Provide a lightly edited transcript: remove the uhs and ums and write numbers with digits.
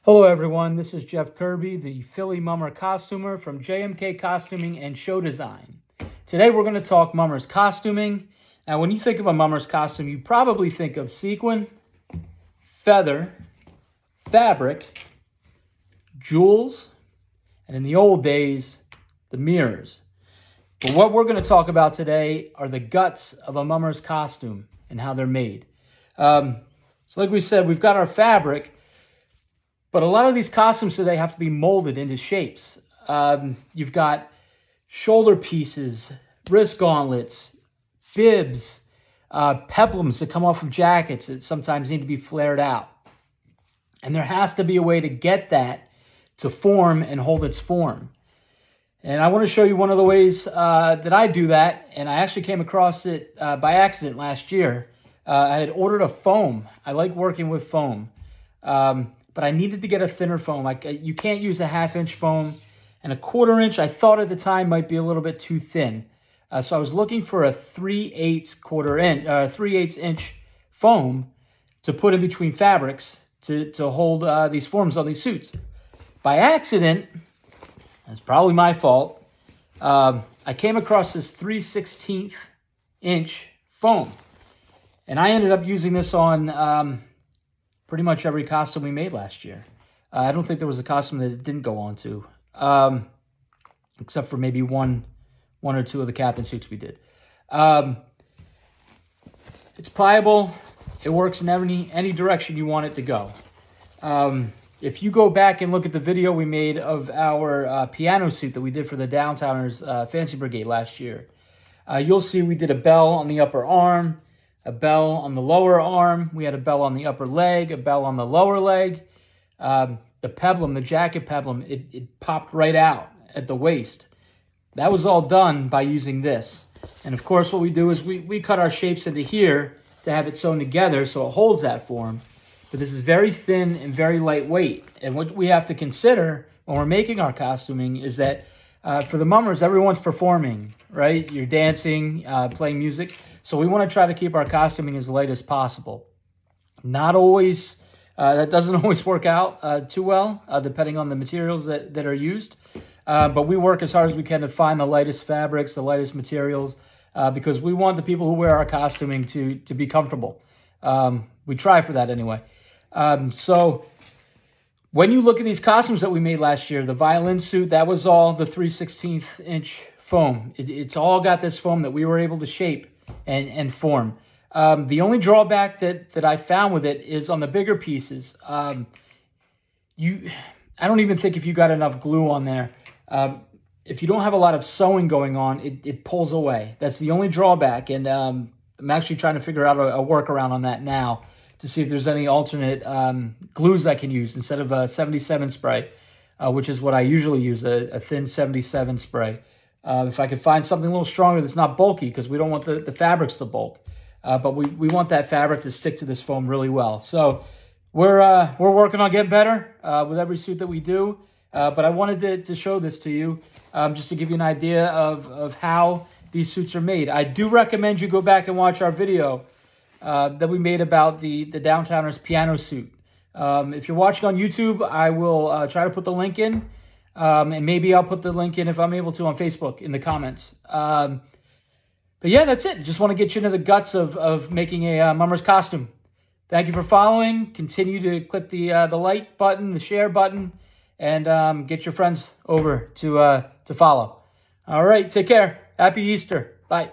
Hello everyone, this is Jeff Kirby, the Philly Mummer costumer from JMK Costuming and Show Design. Today we're going to talk mummers costuming. Now when you think of a mummer's costume, you probably think of sequin, feather, fabric, jewels, and in the old days, the mirrors. But what we're going to talk about today are the guts of a mummer's costume and how they're made. So like we said, we've got our fabric. But a lot of these costumes today have to be molded into shapes. You've got shoulder pieces, wrist gauntlets, bibs, peplums that come off of jackets that sometimes need to be flared out. And there has to be a way to get that to form and hold its form. And I want to show you one of the ways that I do that. And I actually came across it by accident last year. I had ordered a foam. I like working with foam. But I needed to get a thinner foam. You can't use a 1/2 inch foam, and a 1/4 inch I thought at the time might be a little bit too thin. So I was looking for a 3/8 inch foam to put in between fabrics to hold these forms on these suits. By accident, that's probably my fault, I came across this 3/16 inch foam, and I ended up using this on pretty much every costume we made last year. I don't think there was a costume that it didn't go on to, except for maybe one or two of the captain suits we did. It's pliable. It works in any direction you want it to go. If you go back and look at the video we made of our piano suit that we did for the Downtowners Fancy Brigade last year, you'll see we did a bell on the upper arm, a bell on the lower arm. We had a bell on the upper leg, a bell on the lower leg. The peplum, the jacket peplum, it popped right out at the waist. That was all done by using this. And of course, what we do is we cut our shapes into here to have it sewn together so it holds that form. But this is very thin and very lightweight. And what we have to consider when we're making our costuming is that for the mummers, everyone's performing, right? You're dancing, playing music. So we want to try to keep our costuming as light as possible. Not always, that doesn't always work out too well, depending on the materials that are used. But we work as hard as we can to find the lightest fabrics, the lightest materials, because we want the people who wear our costuming to be comfortable. We try for that anyway. So when you look at these costumes that we made last year, the violin suit, that was all the 3/16 inch foam. It's all got this foam that we were able to shape and form. The only drawback that I found with it is on the bigger pieces. I don't even think if you got enough glue on there, if you don't have a lot of sewing going on, it pulls away. That's the only drawback. And I'm actually trying to figure out a workaround on that now to see if there's any alternate glues I can use instead of a 77 spray, which is what I usually use, a thin 77 spray. If I could find something a little stronger that's not bulky, because we don't want the fabrics to bulk, but we want that fabric to stick to this foam really well. So we're working on getting better with every suit that we do, but I wanted to show this to you just to give you an idea of how these suits are made. I do recommend you go back and watch our video that we made about the Downtowners piano suit. If you're watching on YouTube, I will try to put the link in. And maybe I'll put the link in if I'm able to on Facebook in the comments. But yeah, that's it. Just want to get you into the guts of making a mummer's costume. Thank you for following. Continue to click the like button, the share button, and get your friends over to follow. All right, take care. Happy Easter. Bye.